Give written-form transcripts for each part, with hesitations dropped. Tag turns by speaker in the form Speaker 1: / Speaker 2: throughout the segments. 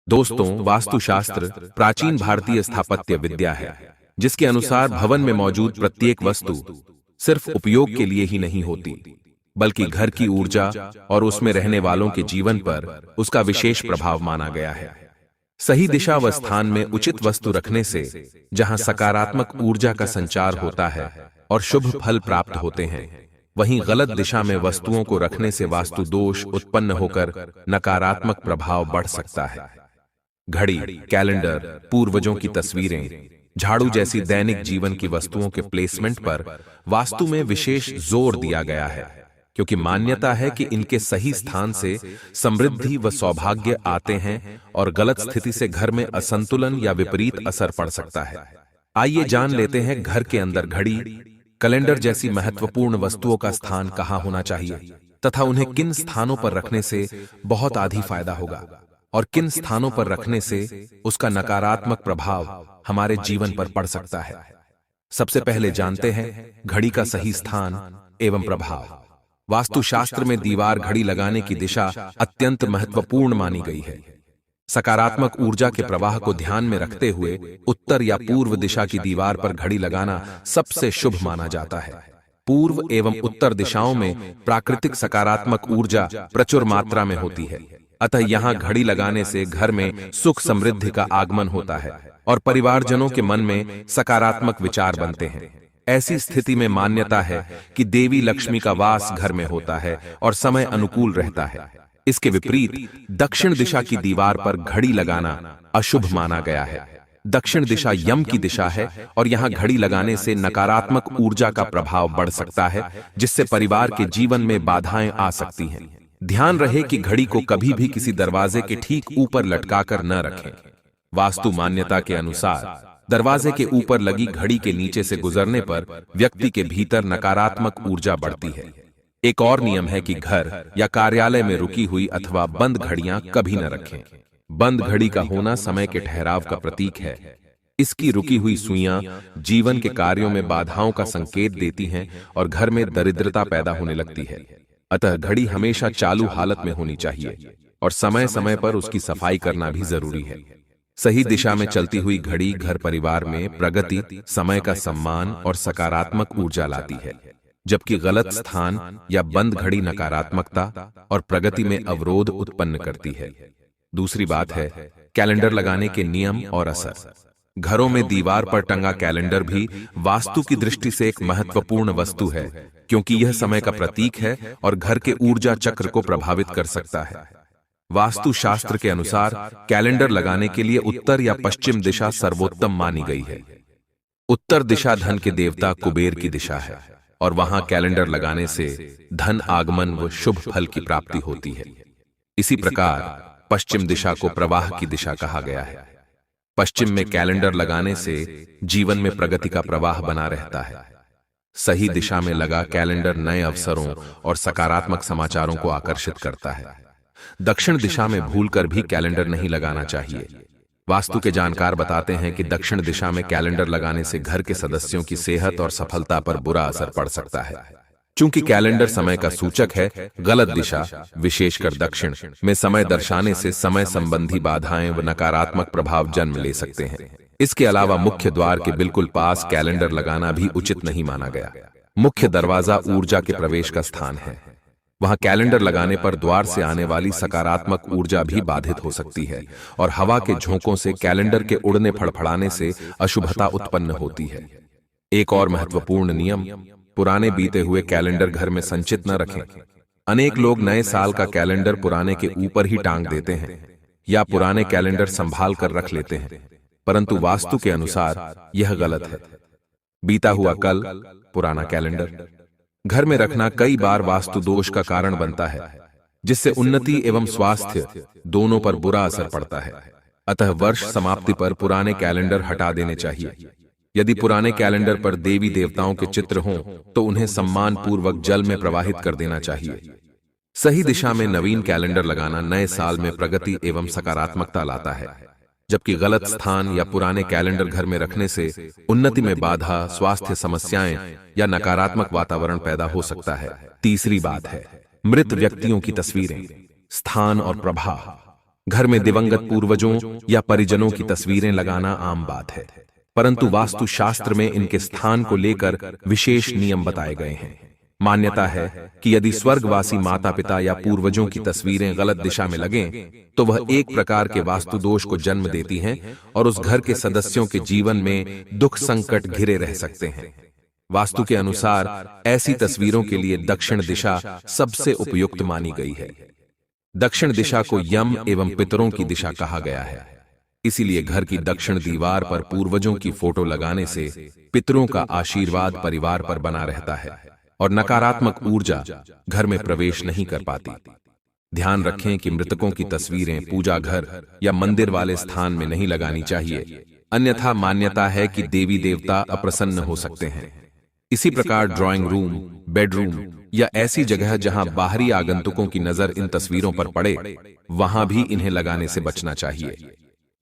Speaker 1: दोस्तों, वास्तुशास्त्र प्राचीन भारतीय स्थापत्य विद्या है, जिसके अनुसार भवन में मौजूद प्रत्येक वस्तु सिर्फ उपयोग के लिए ही नहीं होती, बल्कि घर की ऊर्जा और उसमें रहने वालों के जीवन पर उसका विशेष प्रभाव माना गया है। सही दिशा व स्थान में उचित वस्तु रखने से जहां सकारात्मक ऊर्जा का संचार होता है और शुभ फल प्राप्त होते हैं, वहीं गलत दिशा में वस्तुओं को रखने से वास्तु दोष उत्पन्न होकर नकारात्मक प्रभाव बढ़ सकता है। घड़ी, कैलेंडर, पूर्वजों की तस्वीरें, झाड़ू जैसी दैनिक जीवन की वस्तुओं के प्लेसमेंट पर वास्तु में विशेष जोर दिया गया है, क्योंकि मान्यता है कि इनके सही स्थान से समृद्धि व सौभाग्य आते हैं और गलत स्थिति से घर में असंतुलन या विपरीत असर पड़ सकता है। आइए जान लेते हैं घर के अंदर घड़ी, कैलेंडर जैसी महत्वपूर्ण वस्तुओं का स्थान कहाँ होना चाहिए तथा उन्हें किन स्थानों पर रखने से बहुत आधी फायदा होगा और किन स्थानों पर रखने से उसका नकारात्मक प्रभाव हमारे जीवन पर पड़ सकता है। सबसे पहले जानते हैं घड़ी का सही स्थान एवं प्रभाव। वास्तुशास्त्र में दीवार घड़ी लगाने की दिशा अत्यंत महत्वपूर्ण मानी गई है। सकारात्मक ऊर्जा के प्रवाह को ध्यान में रखते हुए उत्तर या पूर्व दिशा की दीवार पर घड़ी लगाना सबसे शुभ माना जाता है। पूर्व एवं उत्तर दिशाओं में प्राकृतिक सकारात्मक ऊर्जा प्रचुर मात्रा में होती है, अतः यहाँ घड़ी लगाने से घर में सुख समृद्धि का आगमन होता है और परिवारजनों के मन में सकारात्मक विचार बनते हैं। ऐसी स्थिति में मान्यता है कि देवी लक्ष्मी का वास घर में होता है और समय अनुकूल रहता है। इसके विपरीत दक्षिण दिशा की दीवार पर घड़ी लगाना अशुभ माना गया है। दक्षिण दिशा यम की दिशा है और यहाँ घड़ी लगाने से नकारात्मक ऊर्जा का प्रभाव बढ़ सकता है, जिससे परिवार के जीवन में बाधाएं आ सकती हैं। ध्यान रहे कि घड़ी को कभी भी किसी दरवाजे के ठीक ऊपर लटकाकर न रखें। वास्तु मान्यता के अनुसार दरवाजे के ऊपर लगी घड़ी के नीचे से गुजरने पर व्यक्ति के भीतर नकारात्मक ऊर्जा बढ़ती है। एक और नियम है कि घर या कार्यालय में रुकी हुई अथवा बंद घड़ियां कभी न रखें। बंद घड़ी का होना समय के ठहराव का प्रतीक है। इसकी रुकी हुई सुइयां जीवन के कार्यों में बाधाओं का संकेत देती हैं और घर में दरिद्रता पैदा होने लगती है। अतः घड़ी हमेशा चालू हालत में होनी चाहिए और समय समय पर उसकी सफाई करना भी जरूरी है। सही दिशा में चलती हुई घड़ी घर परिवार में प्रगति, समय का सम्मान और सकारात्मक ऊर्जा लाती है, जबकि गलत स्थान या बंद घड़ी नकारात्मकता और प्रगति में अवरोध उत्पन्न करती है। दूसरी बात है कैलेंडर लगाने के नियम और असर। घरों में दीवार पर टंगा कैलेंडर भी वास्तु की दृष्टि से एक महत्वपूर्ण वस्तु है, क्योंकि यह समय का प्रतीक है और घर के ऊर्जा चक्र को प्रभावित कर सकता है। वास्तु शास्त्र के अनुसार कैलेंडर लगाने के लिए उत्तर या पश्चिम दिशा सर्वोत्तम मानी गई है। उत्तर दिशा धन के देवता कुबेर की दिशा है और वहां कैलेंडर लगाने से धन आगमन व शुभ फल की प्राप्ति होती है। इसी प्रकार पश्चिम दिशा को प्रवाह की दिशा कहा गया है। पश्चिम में कैलेंडर लगाने से जीवन में प्रगति का प्रवाह बना रहता है। सही दिशा में लगा कैलेंडर नए अवसरों और सकारात्मक समाचारों को आकर्षित करता है। दक्षिण दिशा में भूलकर भी कैलेंडर नहीं लगाना चाहिए। वास्तु के जानकार बताते हैं कि दक्षिण दिशा में कैलेंडर लगाने से घर के सदस्यों की सेहत और सफलता पर बुरा असर पड़ सकता है। चूंकि कैलेंडर समय का सूचक है, गलत दिशा विशेषकर दक्षिण में समय दर्शाने से समय संबंधी बाधाएं व नकारात्मक प्रभाव जन्म ले सकते हैं। इसके अलावा मुख्य द्वार के बिल्कुल पास कैलेंडर लगाना भी उचित नहीं माना गया। मुख्य दरवाजा ऊर्जा के प्रवेश का स्थान है। वहां कैलेंडर लगाने पर द्वार से आने वाली सकारात्मक ऊर्जा भी बाधित हो सकती है और हवा के झोंकों से कैलेंडर के उड़ने फड़फड़ाने से अशुभता उत्पन्न होती है। एक और महत्वपूर्ण नियम, पुराने बीते हुए कैलेंडर घर में संचित न रखें। अनेक लोग नए साल का कैलेंडर पुराने के ऊपर ही टांग देते हैं या पुराने कैलेंडर संभाल कर रख लेते हैं, परंतु वास्तु के अनुसार यह गलत है। बीता हुआ कल पुराना कैलेंडर घर में रखना कई बार वास्तु दोष का कारण बनता है, जिससे उन्नति एवं स्वास्थ्य दोनों पर बुरा असर पड़ता है। अतः वर्ष समाप्ति पर पुराने कैलेंडर हटा देने चाहिए। यदि पुराने कैलेंडर पर देवी देवताओं के चित्र हों तो उन्हें सम्मान पूर्वक जल में प्रवाहित कर देना चाहिए। सही दिशा में नवीन कैलेंडर लगाना नए साल में प्रगति एवं सकारात्मकता लाता है, जबकि गलत स्थान या पुराने कैलेंडर घर में रखने से उन्नति में बाधा, स्वास्थ्य समस्याएं या नकारात्मक वातावरण पैदा हो सकता है। तीसरी बात है मृत व्यक्तियों की तस्वीरें, स्थान और प्रभाव। घर में दिवंगत पूर्वजों या परिजनों की तस्वीरें लगाना आम बात है, परंतु वास्तुशास्त्र में इनके स्थान को लेकर विशेष नियम बताए गए हैं। मान्यता है कि यदि स्वर्गवासी माता पिता या पूर्वजों की तस्वीरें गलत दिशा में लगें, तो वह एक प्रकार के वास्तु दोष को जन्म देती हैं और उस घर के सदस्यों के जीवन में दुख संकट घिरे रह सकते हैं। वास्तु के अनुसार ऐसी तस्वीरों के लिए दक्षिण दिशा सबसे उपयुक्त मानी गई है। दक्षिण दिशा को यम एवं पितरों की दिशा कहा गया है। इसीलिए घर की दक्षिण दीवार पर पूर्वजों की फोटो लगाने से पितरों का आशीर्वाद परिवार पर बना रहता है और नकारात्मक ऊर्जा घर में प्रवेश नहीं कर पाती। ध्यान रखें कि मृतकों की तस्वीरें पूजा घर या मंदिर वाले स्थान में नहीं लगानी चाहिए, अन्यथा मान्यता है कि देवी देवता अप्रसन्न हो सकते हैं। इसी प्रकार ड्राइंग रूम, बेडरूम या ऐसी जगह जहां बाहरी आगंतुकों की नजर इन तस्वीरों पर पड़े, वहां भी इन्हें लगाने से बचना चाहिए।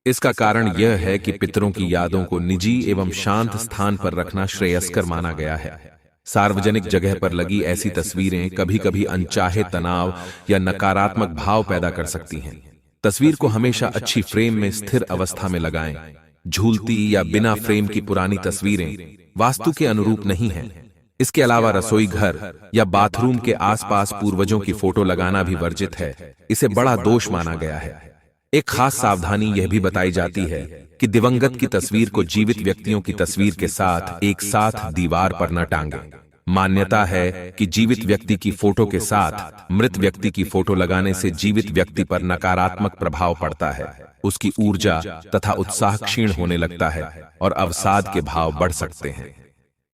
Speaker 1: इसका कारण यह है कि पितरों की यादों को निजी एवं शांत स्थान पर रखना श्रेयस्कर माना गया है। सार्वजनिक जगह पर लगी ऐसी तस्वीरें कभी कभी अनचाहे तनाव या नकारात्मक भाव पैदा कर सकती हैं। तस्वीर को हमेशा अच्छी फ्रेम में स्थिर अवस्था में लगाएं। झूलती या बिना फ्रेम की पुरानी तस्वीरें वास्तु के अनुरूप नहीं हैं। इसके अलावा रसोई घर या बाथरूम के आसपास पूर्वजों की फोटो लगाना भी वर्जित है। इसे बड़ा दोष माना गया है। एक खास सावधानी यह भी बताई जाती है कि दिवंगत की तस्वीर को जीवित व्यक्तियों की तस्वीर के साथ एक साथ दीवार पर न टांगें। मान्यता है कि जीवित व्यक्ति की फोटो के साथ मृत व्यक्ति की फोटो लगाने से जीवित व्यक्ति पर नकारात्मक प्रभाव पड़ता है, उसकी ऊर्जा तथा उत्साह क्षीण होने लगता है और अवसाद के भाव बढ़ सकते हैं।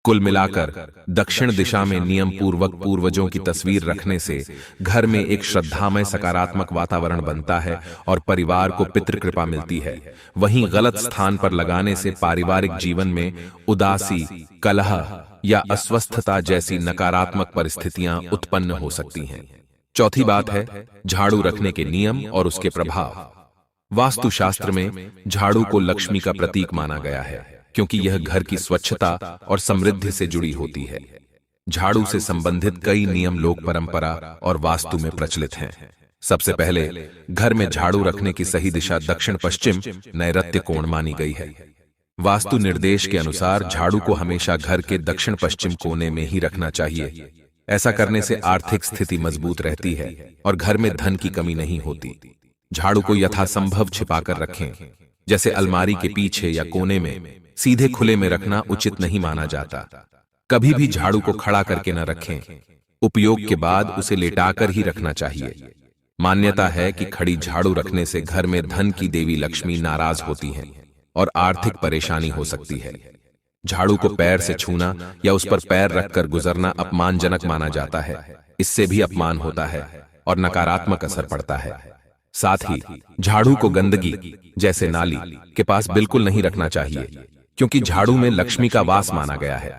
Speaker 1: कुल मिलाकर दक्षिण दिशा में नियम पूर्वक पूर्वजों की तस्वीर रखने से घर में एक श्रद्धामय सकारात्मक वातावरण बनता है और परिवार को पितृकृपा मिलती है। वहीं गलत स्थान पर लगाने से पारिवारिक जीवन में उदासी, कलह या अस्वस्थता जैसी नकारात्मक परिस्थितियां उत्पन्न हो सकती हैं। चौथी बात है झाड़ू रखने के नियम और उसके प्रभाव। वास्तुशास्त्र में झाड़ू को लक्ष्मी का प्रतीक माना गया है, क्योंकि यह घर की स्वच्छता और समृद्धि से जुड़ी होती है। झाड़ू से संबंधित कई नियम लोक परंपरा और वास्तु में प्रचलित हैं। सबसे पहले घर में झाड़ू रखने की सही दिशा दक्षिण पश्चिम नैऋत्य कोण मानी गई है। वास्तु निर्देश के अनुसार झाड़ू को हमेशा घर के दक्षिण पश्चिम कोने में ही रखना चाहिए। ऐसा करने से आर्थिक स्थिति मजबूत रहती है और घर में धन की कमी नहीं होती। झाड़ू को यथासंभव छिपाकर रखें, जैसे अलमारी के पीछे या कोने में। सीधे खुले में रखना उचित नहीं माना जाता। कभी भी झाड़ू को खड़ा करके न रखें। उपयोग के बाद उसे लेटाकर ही रखना चाहिए। मान्यता है कि खड़ी झाड़ू रखने से घर में धन की देवी लक्ष्मी नाराज होती हैं और आर्थिक परेशानी हो सकती है। झाड़ू को पैर से छूना या उस पर पैर रखकर गुजरना अपमानजनक माना जाता है। इससे भी अपमान होता है और नकारात्मक असर पड़ता है। साथ ही झाड़ू को गंदगी जैसे नाली के पास बिल्कुल नहीं रखना चाहिए, क्योंकि झाड़ू में लक्ष्मी का वास माना गया है।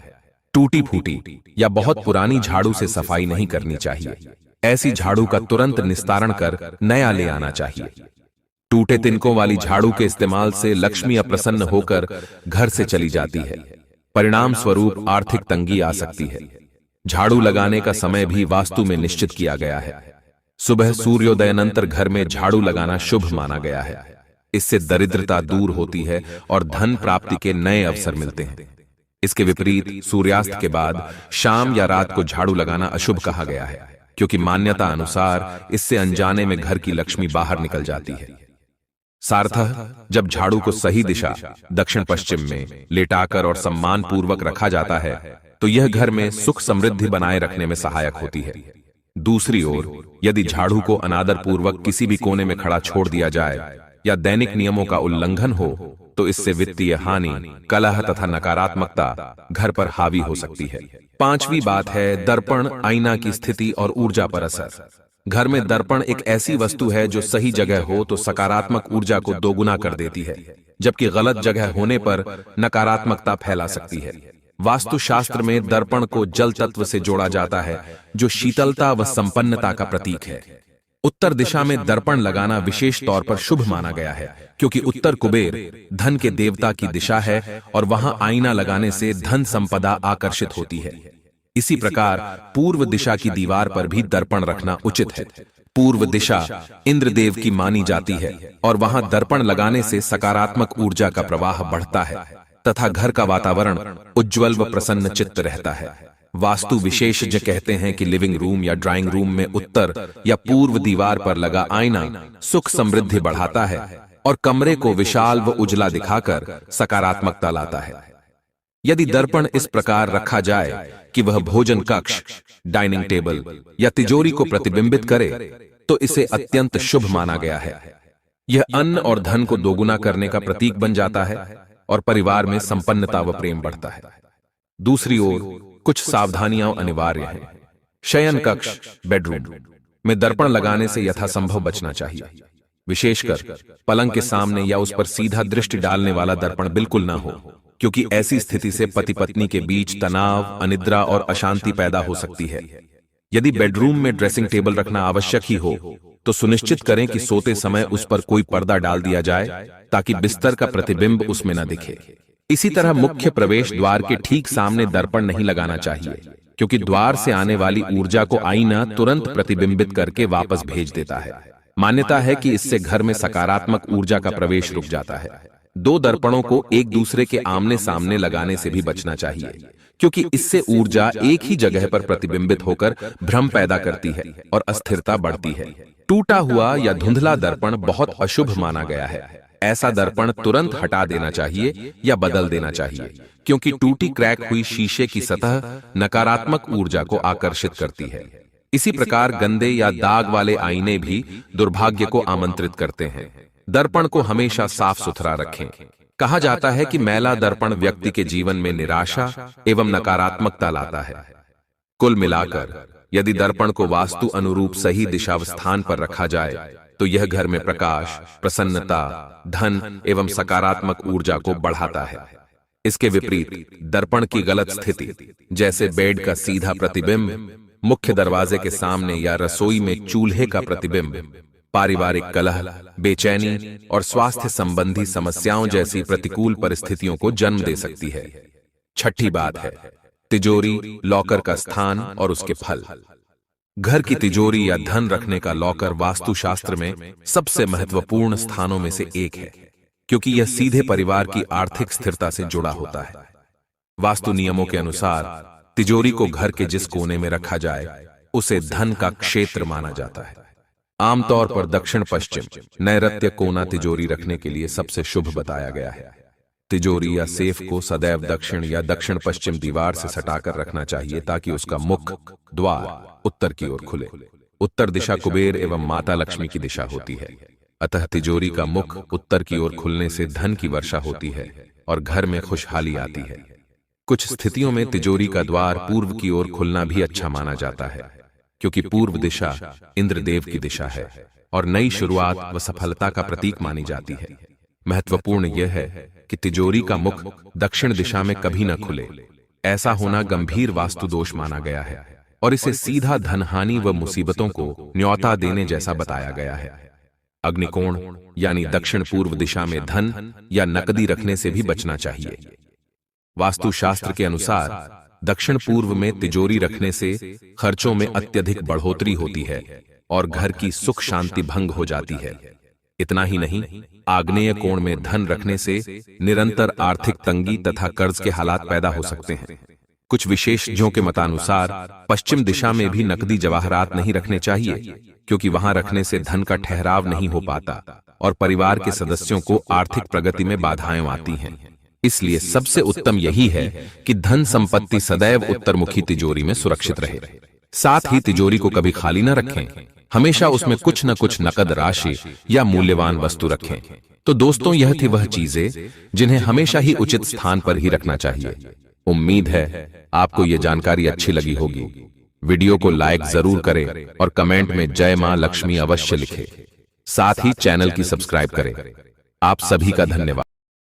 Speaker 1: टूटी फूटी या बहुत पुरानी झाड़ू से सफाई नहीं करनी चाहिए। ऐसी झाड़ू का तुरंत निस्तारण कर नया ले आना चाहिए। टूटे तिनकों वाली झाड़ू के इस्तेमाल से लक्ष्मी अप्रसन्न होकर घर से चली जाती है। परिणाम स्वरूप आर्थिक तंगी आ सकती है। झाड़ू लगाने का समय भी वास्तु में निश्चित किया गया है। सुबह सूर्योदयानंतर घर में झाड़ू लगाना शुभ माना गया है। इससे दरिद्रता दूर होती है और धन प्राप्ति के नए अवसर मिलते हैं। इसके विपरीत सूर्यास्त के बाद शाम या रात को झाड़ू लगाना अशुभ कहा गया है, क्योंकि मान्यता अनुसार इससे अनजाने में घर की लक्ष्मी बाहर निकल जाती है। सार्थः जब झाड़ू को सही दिशा दक्षिण पश्चिम में लेटाकर और सम्मान पूर्वक रखा जाता है, तो यह घर में सुख समृद्धि बनाए रखने में सहायक होती है। दूसरी ओर यदि झाड़ू को अनादर पूर्वक किसी भी कोने में खड़ा छोड़ दिया जाए या दैनिक नियमों का उल्लंघन हो, तो इससे वित्तीय हानि, कलह तथा नकारात्मकता घर पर हावी हो सकती है। पांचवी बात है दर्पण, आईना की स्थिति और ऊर्जा पर असर। घर में दर्पण एक ऐसी वस्तु है जो सही जगह हो तो सकारात्मक ऊर्जा को दोगुना कर देती है, जबकि गलत जगह होने पर नकारात्मकता फैला सकती है। वास्तुशास्त्र में दर्पण को जल तत्व से जोड़ा जाता है, जो शीतलता व संपन्नता का प्रतीक है। उत्तर दिशा में दर्पण लगाना विशेष तौर पर शुभ माना गया है, क्योंकि उत्तर कुबेर धन के देवता की दिशा है और वहां आईना लगाने से धन संपदा आकर्षित होती है। इसी प्रकार पूर्व दिशा की दीवार पर भी दर्पण रखना उचित है। पूर्व दिशा इंद्रदेव की मानी जाती है और वहां दर्पण लगाने से सकारात्मक ऊर्जा का प्रवाह बढ़ता है तथा घर का वातावरण उज्ज्वल व प्रसन्न चित्त रहता है। वास्तु विशेषज्ञ कहते हैं कि लिविंग रूम या ड्राइंग रूम में उत्तर या पूर्व दीवार पर लगा आईना सुख समृद्धि बढ़ाता है और कमरे को विशाल व उजला दिखाकर सकारात्मकता लाता है। यदि दर्पण इस प्रकार रखा जाए कि वह भोजन कक्ष, डाइनिंग टेबल या तिजोरी को प्रतिबिंबित करे तो इसे अत्यंत शुभ माना गया है। यह अन्न और धन को दोगुना करने का प्रतीक बन जाता है और परिवार में संपन्नता व प्रेम बढ़ता है। दूसरी ओर कुछ सावधानियां अनिवार्य हैं। शयन कक्ष, बेडरूम में दर्पण लगाने से यथासंभव बचना चाहिए। विशेषकर पलंग के सामने या उस पर सीधा दृष्टि डालने वाला दर्पण बिल्कुल ना हो, क्योंकि ऐसी स्थिति से पति पत्नी के बीच तनाव, अनिद्रा और अशांति पैदा हो सकती है। यदि बेडरूम में ड्रेसिंग टेबल रखना आवश्यक ही हो तो सुनिश्चित करें कि सोते समय उस पर कोई पर्दा डाल दिया जाए ताकि बिस्तर का प्रतिबिंब उसमें न दिखे। इसी तरह मुख्य प्रवेश द्वार के ठीक सामने दर्पण नहीं लगाना चाहिए, क्योंकि द्वार से आने वाली ऊर्जा को आईना तुरंत प्रतिबिंबित करके वापस भेज देता है। मान्यता है कि इससे घर में सकारात्मक ऊर्जा का प्रवेश रुक जाता है। दो दर्पणों को एक दूसरे के आमने सामने लगाने से भी बचना चाहिए, क्योंकि इससे ऊर्जा एक ही जगह पर प्रतिबिंबित होकर भ्रम पैदा करती है और अस्थिरता बढ़ती है। टूटा हुआ या धुंधला दर्पण बहुत अशुभ माना गया है। ऐसा दर्पण तुरंत हटा देना चाहिए या बदल देना चाहिए, क्योंकि टूटी क्रैक हुई शीशे की सतह नकारात्मक ऊर्जा को आकर्षित करती है। इसी प्रकार गंदे या दाग वाले आईने भी दुर्भाग्य को आमंत्रित करते हैं। दर्पण को हमेशा साफ सुथरा रखें। कहा जाता है कि मैला दर्पण व्यक्ति के जीवन में निराशा एवं नकारात्मकता लाता है। कुल मिलाकर यदि दर्पण को वास्तु अनुरूप सही दिशावस्थान पर रखा जाए तो यह घर में प्रकाश, प्रसन्नता, धन एवं सकारात्मक ऊर्जा को बढ़ाता है। इसके विपरीत दर्पण की गलत स्थिति, जैसे बेड का सीधा प्रतिबिंब, मुख्य दरवाजे के सामने या रसोई में चूल्हे का प्रतिबिंब, पारिवारिक कलह, बेचैनी और स्वास्थ्य संबंधी समस्याओं जैसी प्रतिकूल परिस्थितियों को जन्म दे सकती है। छठी बात है तिजोरी, लॉकर का स्थान और उसके फल। घर की तिजोरी या धन रखने का लॉकर वास्तुशास्त्र में सबसे महत्वपूर्ण स्थानों में से एक है, क्योंकि यह सीधे परिवार की आर्थिक स्थिरता से जुड़ा होता है। वास्तु नियमों के अनुसार तिजोरी को घर के जिस कोने में रखा जाए उसे धन का क्षेत्र माना जाता है। आमतौर पर दक्षिण पश्चिम नैऋत्य कोना तिजोरी रखने के लिए सबसे शुभ बताया गया है। तिजोरी या सेफ को सदैव दक्षिण या दक्षिण पश्चिम दीवार से सटाकर रखना चाहिए ताकि उसका मुख्य द्वार उत्तर की ओर खुले। उत्तर दिशा कुबेर एवं माता लक्ष्मी की दिशा होती है, अतः तिजोरी का मुख उत्तर की ओर खुलने से धन की वर्षा होती है और घर में खुशहाली आती है। कुछ स्थितियों में तिजोरी का द्वार पूर्व की ओर खुलना भी अच्छा माना जाता है, क्योंकि पूर्व दिशा इंद्रदेव की दिशा है और नई शुरुआत व सफलता का प्रतीक मानी जाती है। महत्वपूर्ण यह है कि तिजोरी का मुख दक्षिण दिशा में कभी न खुले। ऐसा होना गंभीर वास्तु दोष माना गया है और इसे सीधा धनहानि व मुसीबतों को न्योता देने जैसा बताया गया है। अग्निकोण यानी दक्षिण पूर्व दिशा में धन या नकदी रखने से भी बचना चाहिए। वास्तुशास्त्र के अनुसार दक्षिण पूर्व में तिजोरी रखने से खर्चों में अत्यधिक बढ़ोतरी होती है और घर की सुख शांति भंग हो जाती है। इतना ही नहीं, आग्नेय कोण में धन रखने से निरंतर आर्थिक तंगी तथा कर्ज के हालात पैदा हो सकते हैं। कुछ विशेषज्ञों के मतानुसार पश्चिम दिशा में भी नकदी जवाहरात नहीं रखने चाहिए, क्योंकि वहां रखने से धन का ठहराव नहीं हो पाता और परिवार के सदस्यों को आर्थिक प्रगति में बाधाएं आती हैं। इसलिए सबसे उत्तम यही है कि धन संपत्ति सदैव उत्तरमुखी तिजोरी में सुरक्षित रहे। साथ ही तिजोरी को कभी खाली न रखें, हमेशा उसमें कुछ न कुछ नकद राशि या मूल्यवान वस्तु रखें। तो दोस्तों, यह थी वह चीजें जिन्हें हमेशा ही उचित स्थान पर ही रखना चाहिए। उम्मीद है आपको यह जानकारी अच्छी लगी होगी। वीडियो को लाइक जरूर करें और कमेंट में जय मां लक्ष्मी अवश्य लिखें। साथ ही चैनल की सब्सक्राइब करें। आप सभी का धन्यवाद।